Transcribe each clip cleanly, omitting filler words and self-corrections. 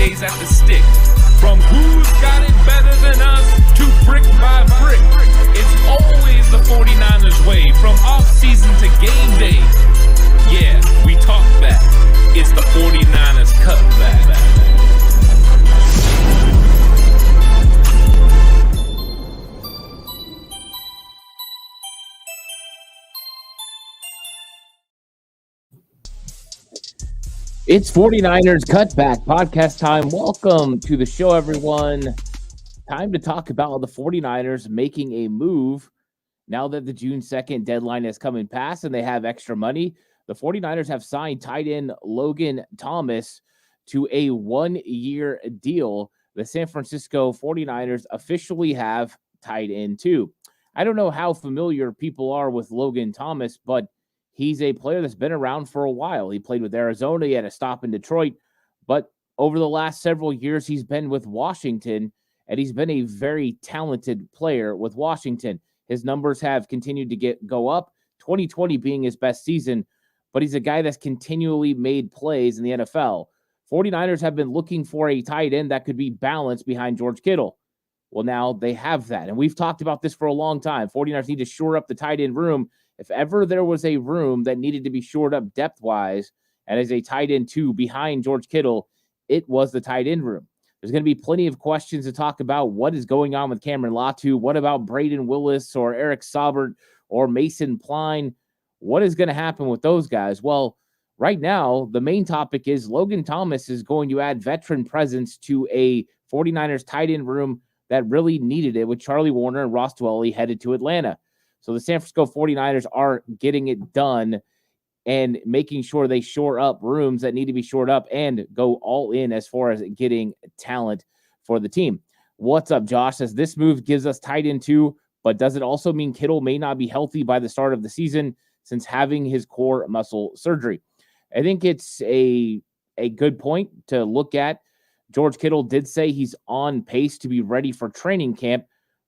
days at the stick. From who's got it better than us to brick by brick. It's always the 49ers way, from off-season to game day. Yeah, we talk back. It's the 49ers Cutback. It's 49ers Cutback podcast time. Welcome to the show, everyone. Time to talk about the 49ers making a move now that the June 2nd deadline has come and passed and they have extra money. The 49ers have signed tight end Logan Thomas to a 1-year deal. The San Francisco 49ers officially have tight end too. I don't know how familiar people are with Logan Thomas, but he's a player that's been around for a while. He played with Arizona. He had a stop in Detroit. But over the last several years, he's been with Washington, and he's been a very talented player with Washington. His numbers have continued to go up, 2020 being his best season, but he's a guy that's continually made plays in the NFL. 49ers have been looking for a tight end that could be balanced behind George Kittle. Well, now they have that, and we've talked about this for a long time. 49ers need to shore up the tight end room. If ever there was a room that needed to be shored up depth-wise and as a tight end two behind George Kittle, it was the tight end room. There's going to be plenty of questions to talk about. What is going on with Cameron Latu? What about Braden Willis or Eric Saubert or Mason Pline? What is going to happen with those guys? Well, right now, the main topic is Logan Thomas is going to add veteran presence to a 49ers tight end room that really needed it with Charlie Warner and Ross Dwelley headed to Atlanta. So the San Francisco 49ers are getting it done and making sure they shore up rooms that need to be shored up and go all in as far as getting talent for the team. What's up, Josh? Says this move gives us tight end two, but does it also mean Kittle may not be healthy by the start of the season since having his core muscle surgery? I think it's a good point to look at. George Kittle did say he's on pace to be ready for training camp,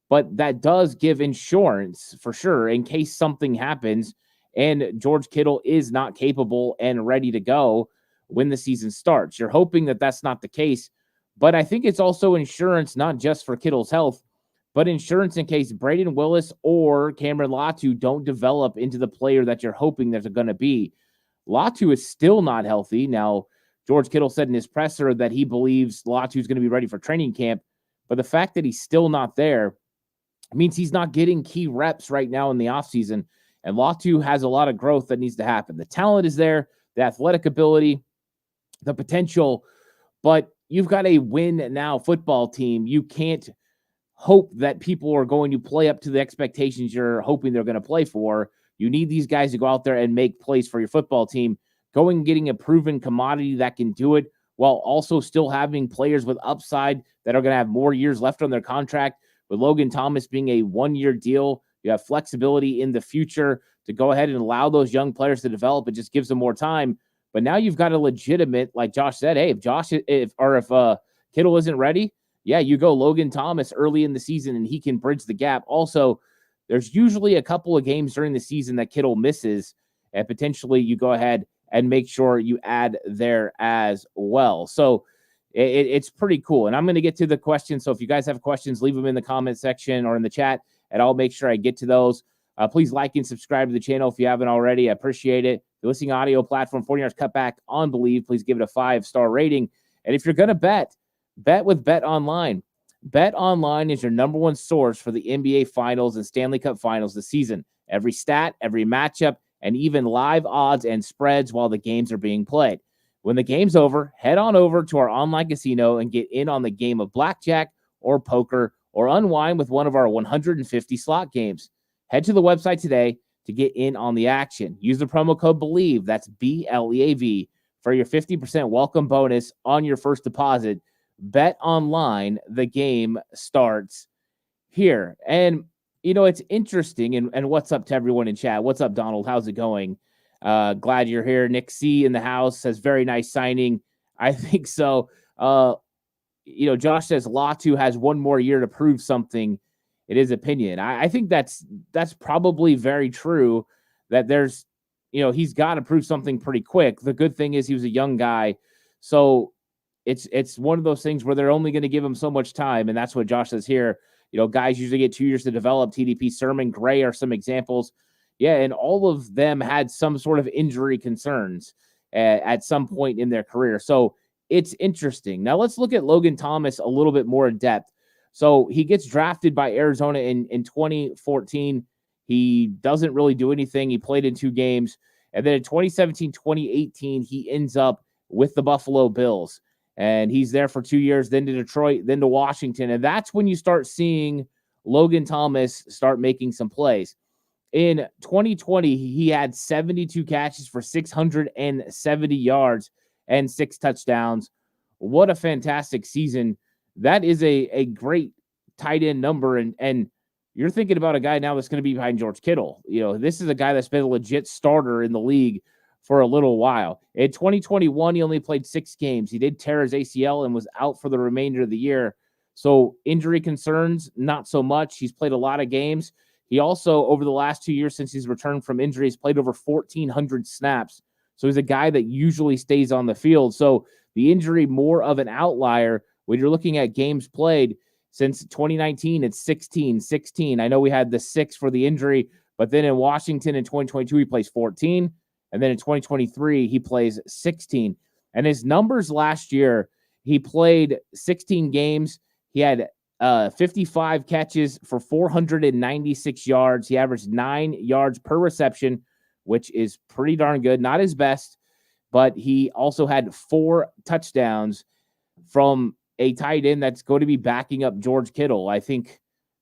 but that does give insurance for sure in case something happens and George Kittle is not capable and ready to go when the season starts. You're hoping that that's not the case, but I think it's also insurance not just for Kittle's health, but insurance in case Braden Willis or Cameron Latu don't develop into the player that you're hoping they're going to be. Latu is still not healthy. Now, George Kittle said in his presser that he believes Latu is going to be ready for training camp, but the fact that he's still not there means he's not getting key reps right now in the offseason, and Latu has a lot of growth that needs to happen. The talent is there, the athletic ability, the potential, but you've got a win-now football team. You can't hope that people are going to play up to the expectations you're hoping they're going to play for. You need these guys to go out there and make plays for your football team, going and getting a proven commodity that can do it while also still having players with upside that are going to have more years left on their contract. With Logan Thomas being a 1-year deal, you have flexibility in the future to go ahead and allow those young players to develop. It just gives them more time. But now you've got a legitimate, like Josh said, hey, if Kittle isn't ready, yeah, you go Logan Thomas early in the season and he can bridge the gap. Also, there's usually a couple of games during the season that Kittle misses, and potentially you go ahead and make sure you add there as well. So it's pretty cool. And I'm going to get to the questions. So if you guys have questions, leave them in the comment section or in the chat, and I'll make sure I get to those. Please like and subscribe to the channel if you haven't already. I appreciate it. The listening audio platform, 49ers Cutback on Believe. Please give it a 5-star rating. And if you're going to bet with Bet Online. Bet Online is your number one source for the NBA Finals and Stanley Cup Finals this season. Every stat, every matchup, and even live odds and spreads while the games are being played. When the game's over, head on over to our online casino and get in on the game of blackjack or poker or unwind with one of our 150 slot games. Head to the website today to get in on the action. Use the promo code BELIEVE, that's BLEAV, for your 50% welcome bonus on your first deposit. Bet Online, the game starts here. And, you know, it's interesting. And what's up to everyone in chat? What's up, Donald? How's it going? Glad you're here. Nick C in the house says, very nice signing. I think so. Josh says Latu has one more year to prove something in his opinion. I think that's probably very true, that there's, he's got to prove something pretty quick. The good thing is he was a young guy. So it's one of those things where they're only going to give him so much time, and that's what Josh says here. Guys usually get 2 years to develop. TDP, Sermon, Gray are some examples. Yeah, and all of them had some sort of injury concerns at some point in their career. So it's interesting. Now let's look at Logan Thomas a little bit more in depth. So he gets drafted by Arizona in 2014. He doesn't really do anything. He played in 2 games. And then in 2017, 2018, he ends up with the Buffalo Bills. And he's there for 2 years, then to Detroit, then to Washington. And that's when you start seeing Logan Thomas start making some plays. In 2020, he had 72 catches for 670 yards and 6 touchdowns. What a fantastic season. That is a great tight end number. And you're thinking about a guy now that's going to be behind George Kittle. This is a guy that's been a legit starter in the league for a little while. In 2021, he only played 6 games. He did tear his ACL and was out for the remainder of the year. So injury concerns, not so much. He's played a lot of games. He also, over the last 2 years since he's returned from injuries, played over 1,400 snaps. So he's a guy that usually stays on the field. So the injury, more of an outlier. When you're looking at games played since 2019, it's 16. I know we had the 6 for the injury, but then in Washington in 2022, he plays 14. And then in 2023, he plays 16. And his numbers last year, he played 16 games. He had 55 catches for 496 yards. He averaged 9 yards per reception, which is pretty darn good. Not his best, but he also had 4 touchdowns from a tight end that's going to be backing up George Kittle. I think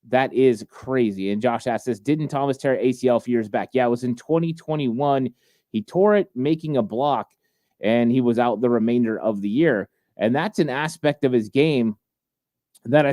that is crazy. And Josh asked this, didn't Thomas tear ACL a few years back? Yeah, it was in 2021. He tore it making a block, and he was out the remainder of the year. And that's an aspect of his game that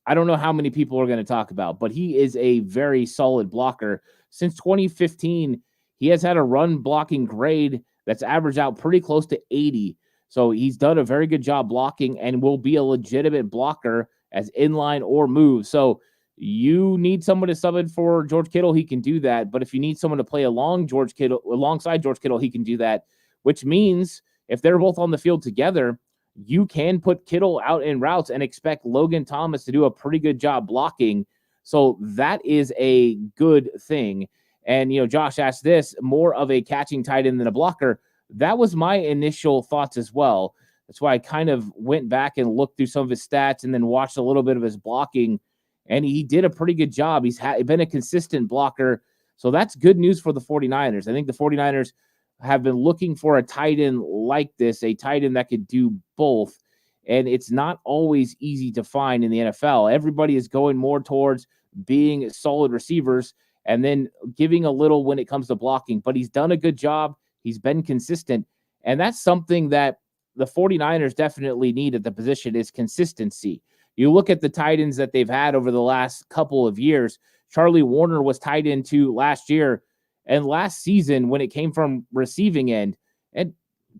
I don't know how many people are going to talk about, but he is a very solid blocker. Since 2015, he has had a run blocking grade that's averaged out pretty close to 80. So he's done a very good job blocking and will be a legitimate blocker as inline or move. So you need someone to sub in for George Kittle, he can do that. But if you need someone to play alongside George Kittle, he can do that, which means if they're both on the field together, you can put Kittle out in routes and expect Logan Thomas to do a pretty good job blocking. So that is a good thing. And, Josh asked this, more of a catching tight end than a blocker. That was my initial thoughts as well. That's why I kind of went back and looked through some of his stats and then watched a little bit of his blocking. And he did a pretty good job. He's been a consistent blocker. So that's good news for the 49ers. I think the 49ers have been looking for a tight end like this, a tight end that could do both. And it's not always easy to find in the NFL. Everybody is going more towards being solid receivers and then giving a little when it comes to blocking. But he's done a good job. He's been consistent. And that's something that the 49ers definitely need at the position is consistency. You look at the tight ends that they've had over the last couple of years. Charlie Warner was tight end 2 last year. And last season, when it came from receiving end, and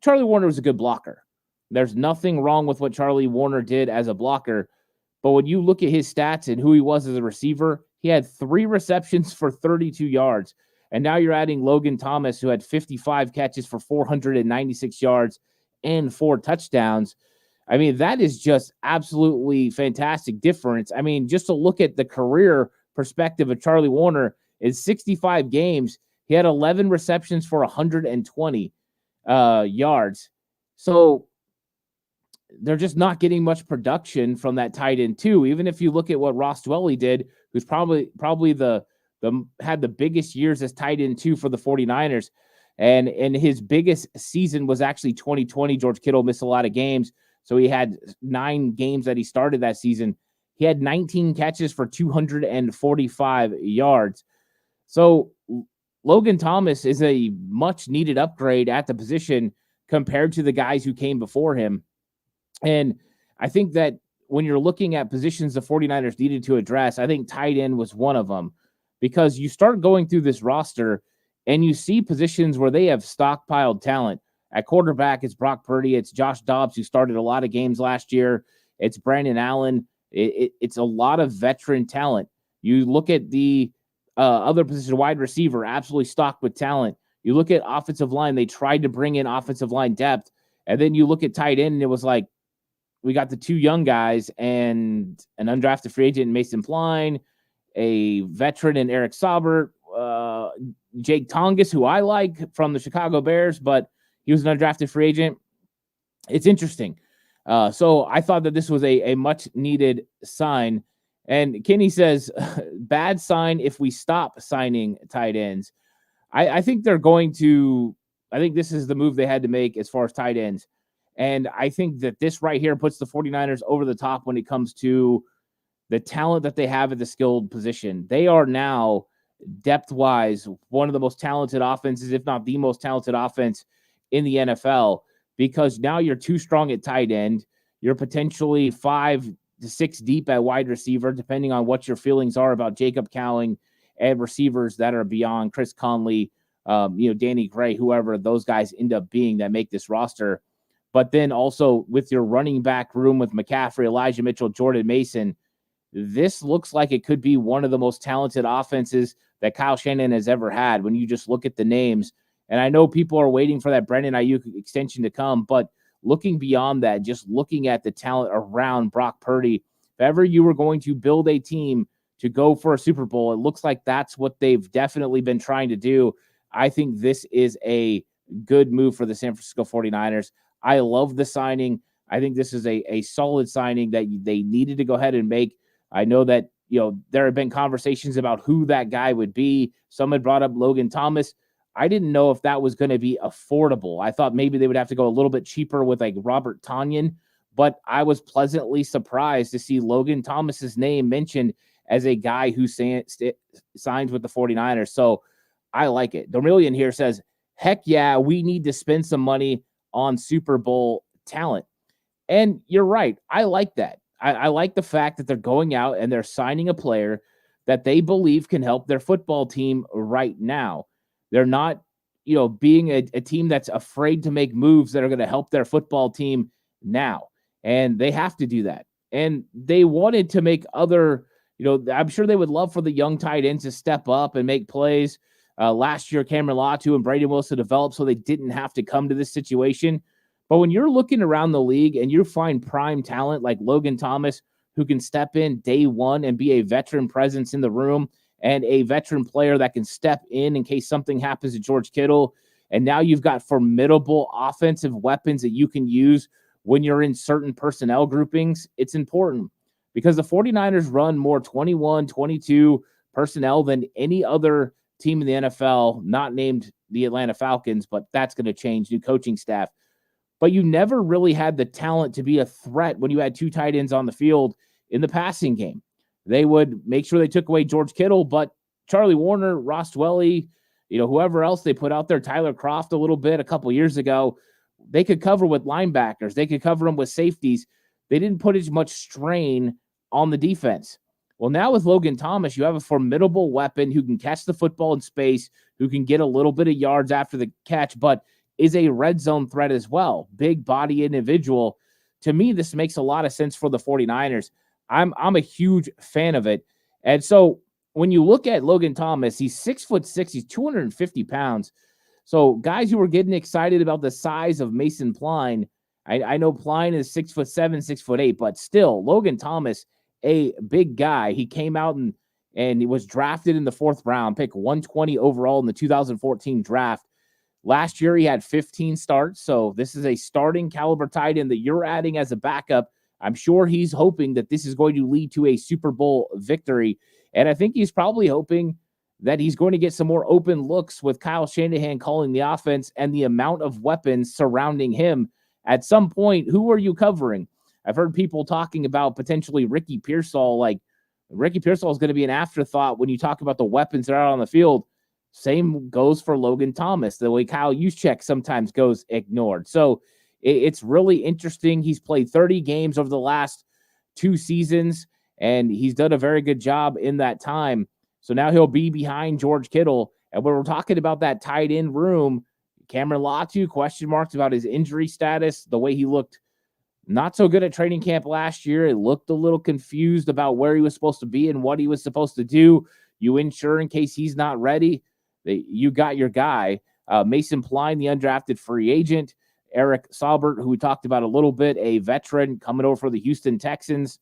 Charlie Warner was a good blocker. There's nothing wrong with what Charlie Warner did as a blocker. But when you look at his stats and who he was as a receiver, he had 3 receptions for 32 yards. And now you're adding Logan Thomas, who had 55 catches for 496 yards and 4 touchdowns. I mean, that is just absolutely fantastic difference. I mean, just to look at the career perspective of Charlie Warner, in 65 games, he had 11 receptions for 120 yards. So they're just not getting much production from that tight end too. Even if you look at what Ross Dwelley did, who's probably had the biggest years as tight end 2 for the 49ers. And his biggest season was actually 2020. George Kittle missed a lot of games. So he had 9 games that he started that season. He had 19 catches for 245 yards. So Logan Thomas is a much needed upgrade at the position compared to the guys who came before him. And I think that when you're looking at positions the 49ers needed to address, I think tight end was one of them, because you start going through this roster and you see positions where they have stockpiled talent. At quarterback, it's Brock Purdy. It's Josh Dobbs, who started a lot of games last year. It's Brandon Allen. It's a lot of veteran talent. You look at the other position, wide receiver, absolutely stocked with talent. You look at offensive line, they tried to bring in offensive line depth. And then you look at tight end, and it was like, we got the two young guys and an undrafted free agent, Mason Pline, a veteran in Eric Saubert, Jake Tongas, who I like from the Chicago Bears, but he was an undrafted free agent. It's interesting. So I thought that this was a much needed sign. And Kenny says, bad sign if we stop signing tight ends. I think they're going to, I think this is the move they had to make as far as tight ends. And I think that this right here puts the 49ers over the top when it comes to the talent that they have at the skilled position. They are now, depth-wise, one of the most talented offenses, if not the most talented offense in the NFL, because now you're too strong at tight end. You're potentially 5 to 6 deep at wide receiver, depending on what your feelings are about Jacob Cowling and receivers that are beyond Chris Conley, Danny Gray, whoever those guys end up being that make this roster. But then also with your running back room with McCaffrey, Elijah Mitchell, Jordan Mason, this looks like it could be one of the most talented offenses that Kyle Shanahan has ever had when you just look at the names. And I know people are waiting for that Brandon Ayuk extension to come, but looking beyond that, just looking at the talent around Brock Purdy, if ever you were going to build a team to go for a Super Bowl, it looks like that's what they've definitely been trying to do. I think this is a good move for the San Francisco 49ers. I love the signing. I think this is a solid signing that they needed to go ahead and make. I know that, there have been conversations about who that guy would be. Some had brought up Logan Thomas. I didn't know if that was going to be affordable. I thought maybe they would have to go a little bit cheaper with like Robert Tonyan, but I was pleasantly surprised to see Logan Thomas's name mentioned as a guy who signs with the 49ers. So I like it. Domillion here says, heck yeah, we need to spend some money on Super Bowl talent. And you're right. I like that. I like the fact that they're going out and they're signing a player that they believe can help their football team right now. They're not, being a team that's afraid to make moves that are going to help their football team now. And they have to do that. And they wanted to make other, I'm sure they would love for the young tight ends to step up and make plays. Last year, Cameron Latu and Brady Wilson developed so they didn't have to come to this situation. But when you're looking around the league and you find prime talent like Logan Thomas, who can step in day one and be a veteran presence in the room and a veteran player that can step in case something happens to George Kittle, and now you've got formidable offensive weapons that you can use when you're in certain personnel groupings, it's important because the 49ers run more 21, 22 personnel than any other team in the NFL, not named the Atlanta Falcons, but that's going to change, new coaching staff. But you never really had the talent to be a threat when you had two tight ends on the field in the passing game. They would make sure they took away George Kittle, but Charlie Warner, Ross Dwelly, whoever else they put out there, Tyler Kroft a little bit a couple years ago, they could cover with linebackers. They could cover them with safeties. They didn't put as much strain on the defense. Well, now with Logan Thomas, you have a formidable weapon who can catch the football in space, who can get a little bit of yards after the catch, but is a red zone threat as well. Big body individual. To me, this makes a lot of sense for the 49ers. I'm a huge fan of it. And so when you look at Logan Thomas, he's 6'6", he's 250 pounds. So guys who are getting excited about the size of Mason Pline, I know Pline is 6'7", 6'8", but still, Logan Thomas, a big guy. He came out and he was drafted in the 4th round, pick 120 overall in the 2014 draft. Last year, he had 15 starts, so this is a starting caliber tight end that you're adding as a backup. I'm sure he's hoping that this is going to lead to a Super Bowl victory, and I think he's probably hoping that he's going to get some more open looks with Kyle Shanahan calling the offense and the amount of weapons surrounding him. At some point, who are you covering? I've heard people talking about potentially Ricky Pearsall. Like, Ricky Pearsall is going to be an afterthought when you talk about the weapons that are out on the field. Same goes for Logan Thomas, the way Kyle Juszczyk sometimes goes ignored. So it's really interesting. He's played 30 games over the last 2 seasons, and he's done a very good job in that time. So now he'll be behind George Kittle. And when we're talking about that tight end room, Cameron Latu, question marks about his injury status, the way he looked not so good at training camp last year. It looked a little confused about where he was supposed to be and what he was supposed to do. You insure in case he's not ready. You got your guy. Mason Pline, the undrafted free agent. Eric Saubert, who we talked about a little bit, a veteran coming over for the Houston Texans,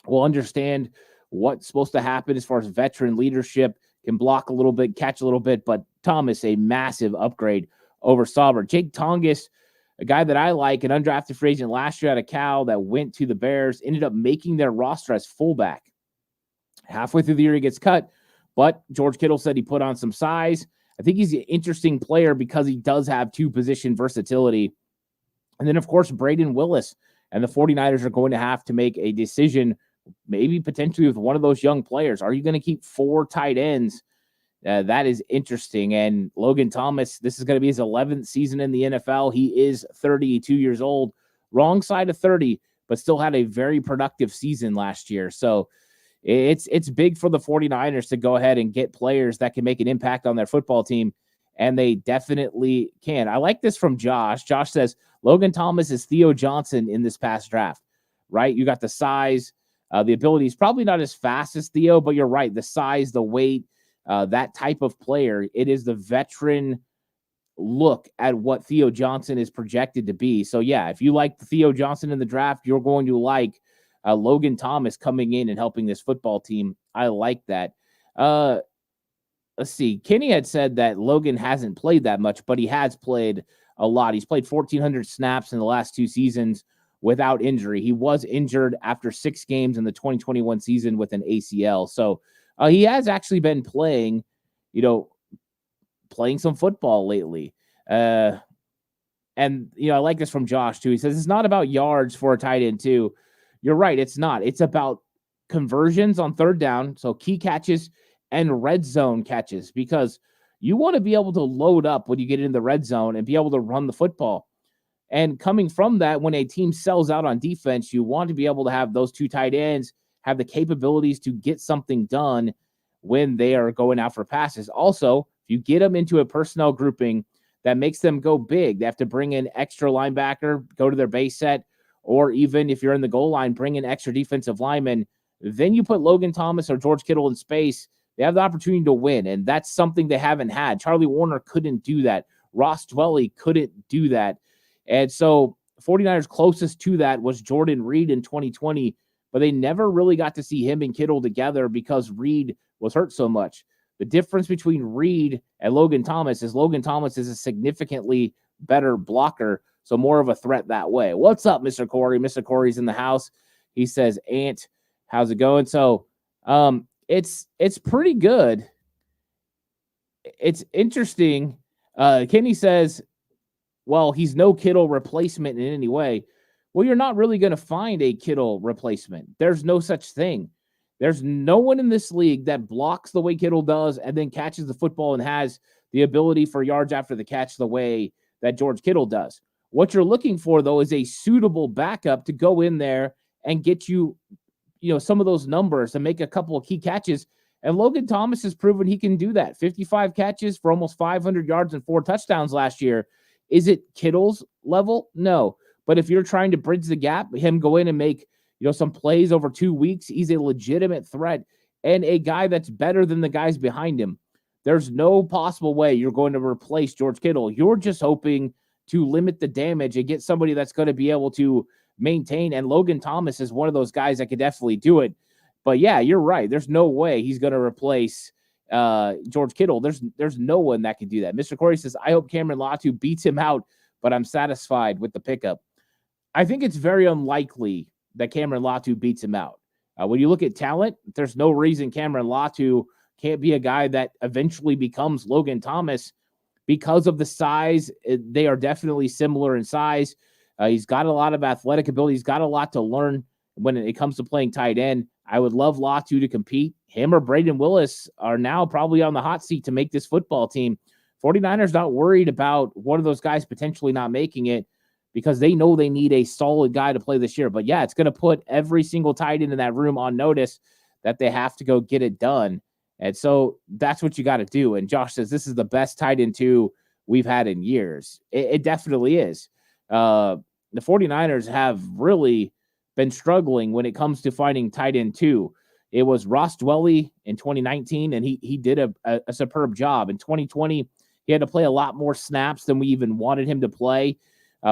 will understand what's supposed to happen as far as veteran leadership, can block a little bit, catch a little bit, but Thomas, a massive upgrade over Saubert. Jake Tongas, a guy that I like, an undrafted free agent last year out of Cal that went to the Bears, ended up making their roster as fullback. Halfway through the year, he gets cut, but George Kittle said he put on some size. I think he's an interesting player because he does have two-position versatility. And then, of course, Braden Willis, and the 49ers are going to have to make a decision, maybe potentially with one of those young players. Are you going to keep 4 tight ends? That is interesting. And Logan Thomas, this is going to be his 11th season in the NFL. He is 32 years old, wrong side of 30, but still had a very productive season last year. So it's big for the 49ers to go ahead and get players that can make an impact on their football team, and they definitely can. I like this from Josh. Josh says, Logan Thomas is Theo Johnson in this past draft, right? You got the size, the ability. He's probably not as fast as Theo, but you're right. The size, the weight, that type of player. It is the veteran look at what Theo Johnson is projected to be. So, yeah, if you like Theo Johnson in the draft, you're going to like Logan Thomas coming in and helping this football team. I like that. Let's see. Kenny had said that Logan hasn't played that much, but he has played a lot. He's played 1,400 snaps in the last 2 seasons without injury. He was injured after 6 games in the 2021 season with an ACL. So he has actually been playing some football lately. And, I like this from Josh, too. He says, it's not about yards for a tight end, too. You're right. It's not. It's about conversions on third down, so key catches and red zone catches, because you want to be able to load up when you get in the red zone and be able to run the football. And coming from that, when a team sells out on defense, you want to be able to have those 2 tight ends have the capabilities to get something done when they are going out for passes. Also, if you get them into a personnel grouping that makes them go big, they have to bring in extra linebacker, go to their base set, or even if you're in the goal line, bring in extra defensive linemen. Then you put Logan Thomas or George Kittle in space, they have the opportunity to win, and that's something they haven't had. Charlie Warner couldn't do that. Ross Dwelley couldn't do that. And so 49ers closest to that was Jordan Reed in 2020, but they never really got to see him and Kittle together because Reed was hurt so much. The difference between Reed and Logan Thomas is a significantly better blocker, so more of a threat that way. What's up, Mr. Corey? Mr. Corey's in the house. He says, Ant, how's it going? So it's pretty good. It's interesting. Kenny says, well, he's no Kittle replacement in any way. Well, you're not really going to find a Kittle replacement. There's no such thing. There's no one in this league that blocks the way Kittle does and then catches the football and has the ability for yards after the catch the way that George Kittle does. What you're looking for, though, is a suitable backup to go in there and get you, some of those numbers and make a couple of key catches. And Logan Thomas has proven he can do that. 55 catches for almost 500 yards and 4 touchdowns last year. Is it Kittle's level? No. But if you're trying to bridge the gap, him go in and make, some plays over 2 weeks, he's a legitimate threat and a guy that's better than the guys behind him. There's no possible way you're going to replace George Kittle. You're just hoping to limit the damage and get somebody that's going to be able to maintain. And Logan Thomas is one of those guys that could definitely do it. But yeah, you're right. There's no way he's going to replace George Kittle. There's no one that can do that. Mr. Corey says, I hope Cameron Latu beats him out, but I'm satisfied with the pickup. I think it's very unlikely that Cameron Latu beats him out. When you look at talent, there's no reason Cameron Latu can't be a guy that eventually becomes Logan Thomas because of the size. They are definitely similar in size. He's got a lot of athletic ability. He's got a lot to learn when it comes to playing tight end. I would love Latu to compete. Him or Braden Willis are now probably on the hot seat to make this football team. 49ers not worried about one of those guys potentially not making it because they know they need a solid guy to play this year. But yeah, it's going to put every single tight end in that room on notice that they have to go get it done. And so that's what you got to do. And Josh says this is the best tight end 2 we've had in years. It definitely is. The 49ers have really been struggling when it comes to finding tight end 2. It was Ross Dwelley in 2019, and he did a superb job. In 2020, he had to play a lot more snaps than we even wanted him to play.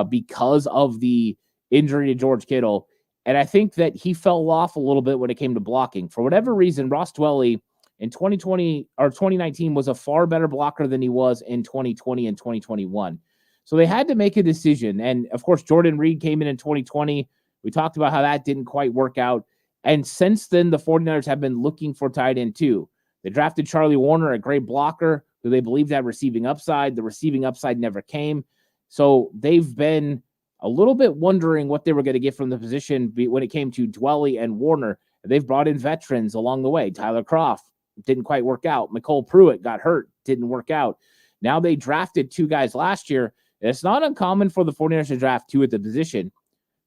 because of the injury to George Kittle. And I think that he fell off a little bit when it came to blocking. For whatever reason, Ross Dwelley in 2020 or 2019 was a far better blocker than he was in 2020 and 2021. So they had to make a decision. And of course, Jordan Reed came in 2020. We talked about how that didn't quite work out. And since then, the 49ers have been looking for tight end too. They drafted Charlie Warner, a great blocker who they believed had receiving upside. The receiving upside never came. So they've been a little bit wondering what they were going to get from the position when it came to Dwelley and Warner. They've brought in veterans along the way. Tyler Kroft didn't quite work out. McCole Pruitt got hurt, didn't work out. Now they drafted two guys last year. It's not uncommon for the 49ers to draft two at the position.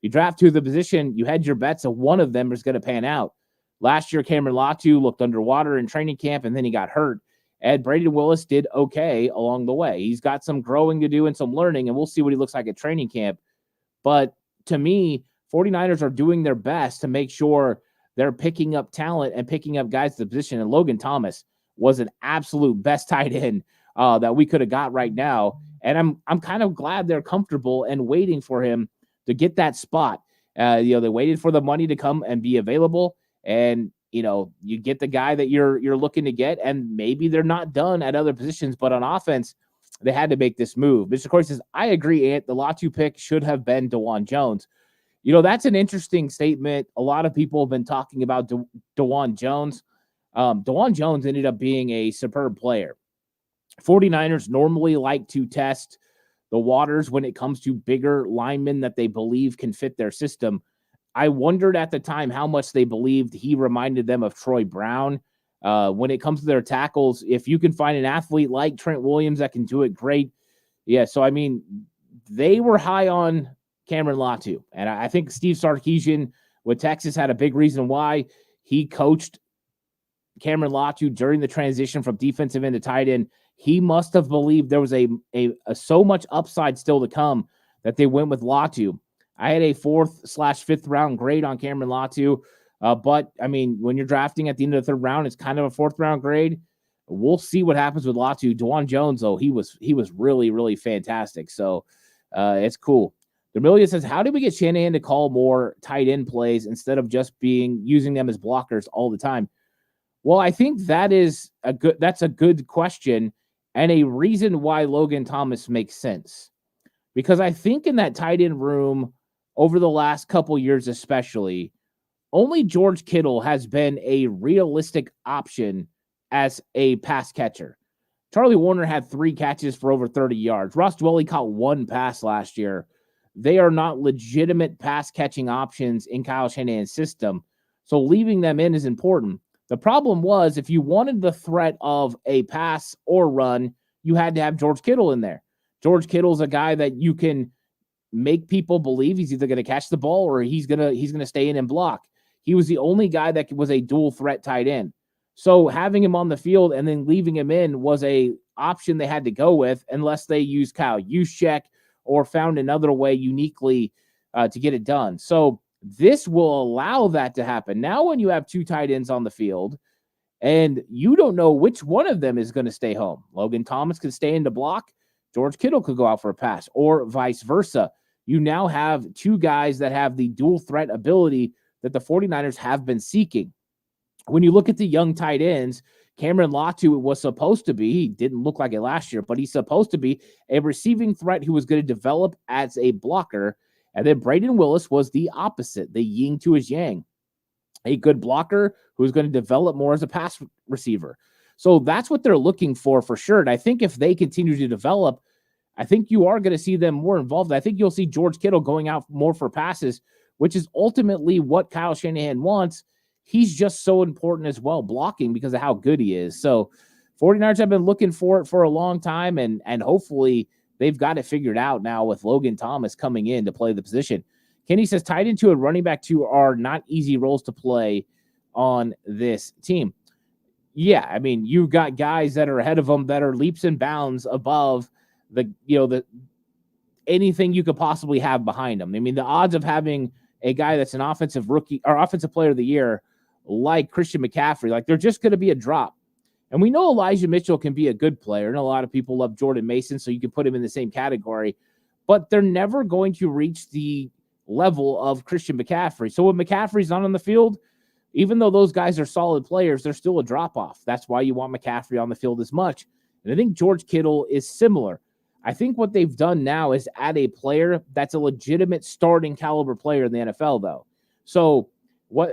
You draft two at the position, you had your bets of one of them is going to pan out. Last year, Cameron Latu looked underwater in training camp, and then he got hurt. And Braden Willis did okay along the way. He's got some growing to do and some learning, and we'll see what he looks like at training camp. But to me, 49ers are doing their best to make sure they're picking up talent and picking up guys to the position. And Logan Thomas was an absolute best tight end that we could have got right now. And I'm kind of glad they're comfortable and waiting for him to get that spot. They waited for the money to come and be available. And, you get the guy that you're looking to get, and maybe they're not done at other positions, but on offense, they had to make this move. Mr. Corey says, I agree, Ant. The Latu pick should have been DeJuan Jones. That's an interesting statement. A lot of people have been talking about DeJuan Jones. DeJuan Jones ended up being a superb player. 49ers normally like to test the waters when it comes to bigger linemen that they believe can fit their system. I wondered at the time how much they believed he reminded them of Troy Brown. When it comes to their tackles, if you can find an athlete like Trent Williams that can do it, great. Yeah, so, they were high on Cameron Latu. And I think Steve Sarkisian with Texas had a big reason why. He coached Cameron Latu during the transition from defensive end to tight end. He must have believed there was a so much upside still to come that they went with Latu. I had a 4th/5th round grade on Cameron Latu. But, when you're drafting at the end of the 3rd round, it's kind of a 4th round grade. We'll see what happens with Latu. DeJuan Jones, though, he was really, really fantastic. So it's cool. D'Amelia says, how did we get Shanahan to call more tight end plays instead of just using them as blockers all the time? Well, I think that's a good question and a reason why Logan Thomas makes sense. Because I think in that tight end room over the last couple years especially, only George Kittle has been a realistic option as a pass catcher. Charlie Warner had 3 catches for over 30 yards. Ross Dwelley caught 1 pass last year. They are not legitimate pass-catching options in Kyle Shanahan's system, so leaving them in is important. The problem was if you wanted the threat of a pass or run, you had to have George Kittle in there. George Kittle's a guy that you can make people believe he's either going to catch the ball or he's going to stay in and block. He was the only guy that was a dual threat tight end. So having him on the field and then leaving him in was a option they had to go with unless they used Kyle Juszczyk or found another way uniquely to get it done. So this will allow that to happen. Now when you have 2 tight ends on the field and you don't know which one of them is going to stay home, Logan Thomas could stay in the block, George Kittle could go out for a pass, or vice versa. You now have 2 guys that have the dual threat ability that the 49ers have been seeking. When you look at the young tight ends, Cameron Latu was supposed to be, he didn't look like it last year, but he's supposed to be a receiving threat who was going to develop as a blocker. And then Braden Willis was the opposite, the yin to his yang, a good blocker who's going to develop more as a pass receiver. So that's what they're looking for sure. And I think if they continue to develop, I think you are going to see them more involved. I think you'll see George Kittle going out more for passes, which is ultimately what Kyle Shanahan wants. He's just so important as well, blocking because of how good he is. So 49ers have been looking for it for a long time, and hopefully they've got it figured out now with Logan Thomas coming in to play the position. Kenny says tight end 2 and running back 2 are not easy roles to play on this team. Yeah, I mean, you've got guys that are ahead of them that are leaps and bounds above the anything you could possibly have behind them. I mean, the odds of having a guy that's an offensive rookie or offensive player of the year like Christian McCaffrey, like they're just going to be a drop. And we know Elijah Mitchell can be a good player, and a lot of people love Jordan Mason, so you can put him in the same category. but they're never going to reach the level of Christian McCaffrey. So when McCaffrey's not on the field, even though those guys are solid players, they're still a drop-off. That's why you want McCaffrey on the field as much. And I think George Kittle is similar. I think what they've done now is add a player that's a legitimate starting caliber player in the NFL, though. So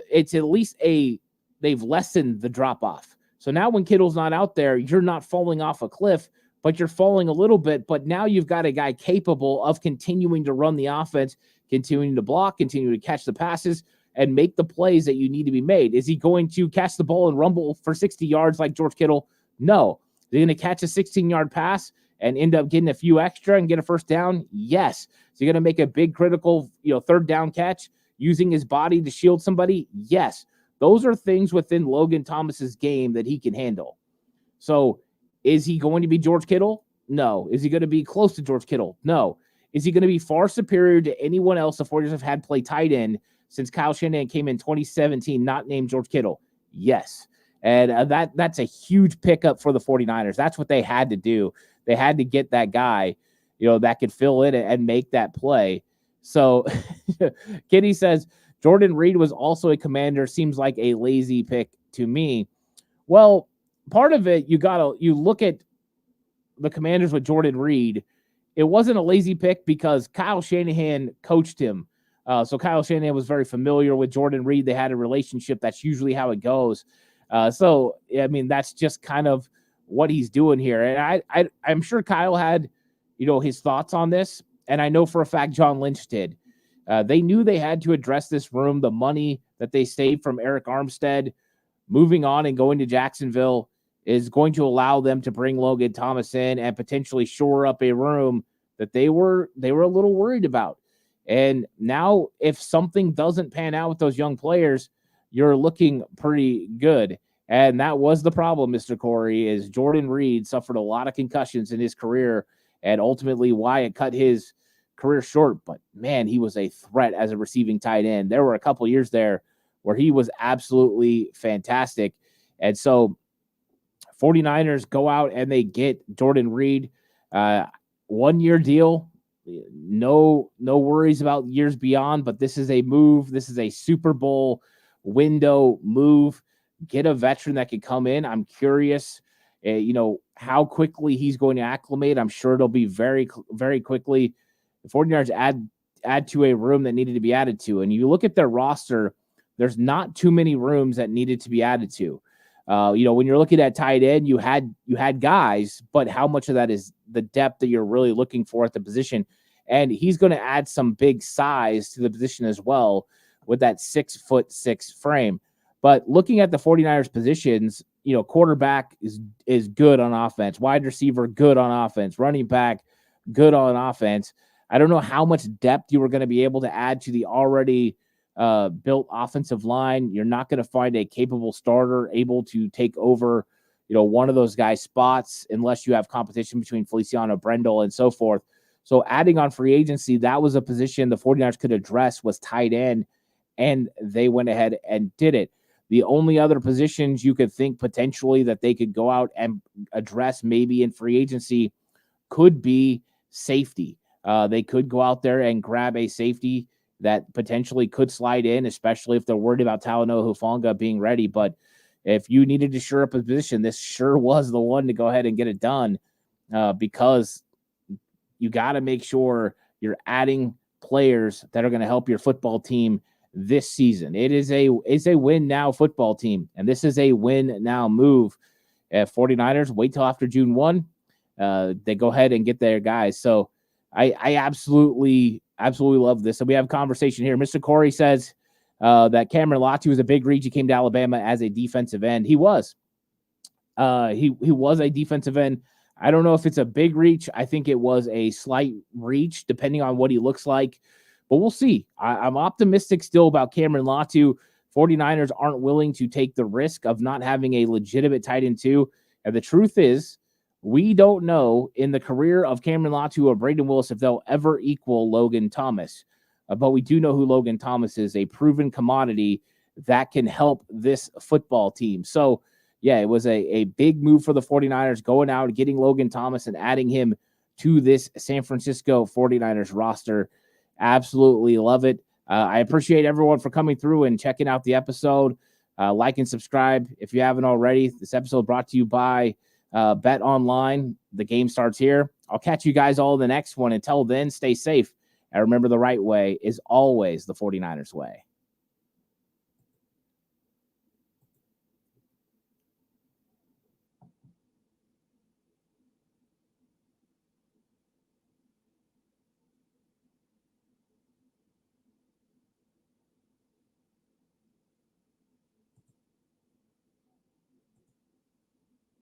it's at least they've lessened the drop-off. So now when Kittle's not out there, you're not falling off a cliff, but you're falling a little bit. But now you've got a guy capable of continuing to run the offense, continuing to block, continuing to catch the passes, and make the plays that you need to be made. Is he going to catch the ball and rumble for 60 yards like George Kittle? No. Is he going to catch a 16-yard pass and end up getting a few extra and get a first down? Yes. Is he going to make a big critical, third down catch using his body to shield somebody? Yes. Those are things within Logan Thomas's game that he can handle. So is he going to be George Kittle? No. Is he going to be close to George Kittle? No. Is he going to be far superior to anyone else the 49ers have had play tight end since Kyle Shanahan came in 2017, not named George Kittle? Yes. And that's a huge pickup for the 49ers. That's what they had to do. They had to get that guy, that could fill in and make that play. So Kitty says, Jordan Reed was also a Commander. Seems like a lazy pick to me. Well, part of it, you look at the Commanders with Jordan Reed. It wasn't a lazy pick because Kyle Shanahan coached him. So Kyle Shanahan was very familiar with Jordan Reed. They had a relationship. That's usually how it goes. So that's just kind of what he's doing here. And I'm sure Kyle had, his thoughts on this. And I know for a fact John Lynch did. They knew they had to address this room. The money that they saved from Eric Armstead moving on and going to Jacksonville is going to allow them to bring Logan Thomas in and potentially shore up a room that they were a little worried about. And now if something doesn't pan out with those young players, you're looking pretty good. And that was the problem, Mr. Corey, is Jordan Reed suffered a lot of concussions in his career and ultimately why it cut his career short. But, man, he was a threat as a receiving tight end. There were a couple years there where he was absolutely fantastic. And so 49ers go out and they get Jordan Reed, 1-year deal. No worries about years beyond, but this is a move. This is a Super Bowl window move. Get a veteran that could come in. I'm curious, how quickly he's going to acclimate. I'm sure it'll be very, very quickly. The 49ers add to a room that needed to be added to. And you look at their roster, there's not too many rooms that needed to be added to. When you're looking at tight end, you had guys, but how much of that is the depth that you're really looking for at the position? And he's going to add some big size to the position as well with that 6'6" frame. But looking at the 49ers positions, quarterback is good on offense, wide receiver good on offense, running back good on offense. I don't know how much depth you were going to be able to add to the already built offensive line. You're not going to find a capable starter able to take over, one of those guys' spots unless you have competition between Feliciano, Brendel, and so forth. So adding on free agency, that was a position the 49ers could address was tight end, and they went ahead and did it. The only other positions you could think potentially that they could go out and address maybe in free agency could be safety. They could go out there and grab a safety that potentially could slide in, especially if they're worried about Talanoa Hufanga being ready. But if you needed to shore up a position, this sure was the one to go ahead and get it done because you got to make sure you're adding players that are going to help your football team this season. It's a win now football team, and this is a win now move. 49ers wait till after June 1. They go ahead and get their guys. So I absolutely love this. So we have a conversation here. Mr. Corey says that Cameron Latu was a big reach. He came to Alabama as a defensive end. He was. He was a defensive end. I don't know if it's a big reach. I think it was a slight reach, depending on what he looks like. But we'll see. I'm optimistic still about Cameron Latu. 49ers aren't willing to take the risk of not having a legitimate tight end too. And the truth is, we don't know in the career of Cameron Latu or Braden Willis if they'll ever equal Logan Thomas. But we do know who Logan Thomas is, a proven commodity that can help this football team. So, yeah, it was a big move for the 49ers going out and getting Logan Thomas and adding him to this San Francisco 49ers roster. Absolutely love it. I appreciate everyone for coming through and checking out the episode. Like and subscribe if you haven't already. This episode brought to you by Bet Online. The game starts here. I'll catch you guys all in the next one. Until then, stay safe. And remember, the right way is always the 49ers way.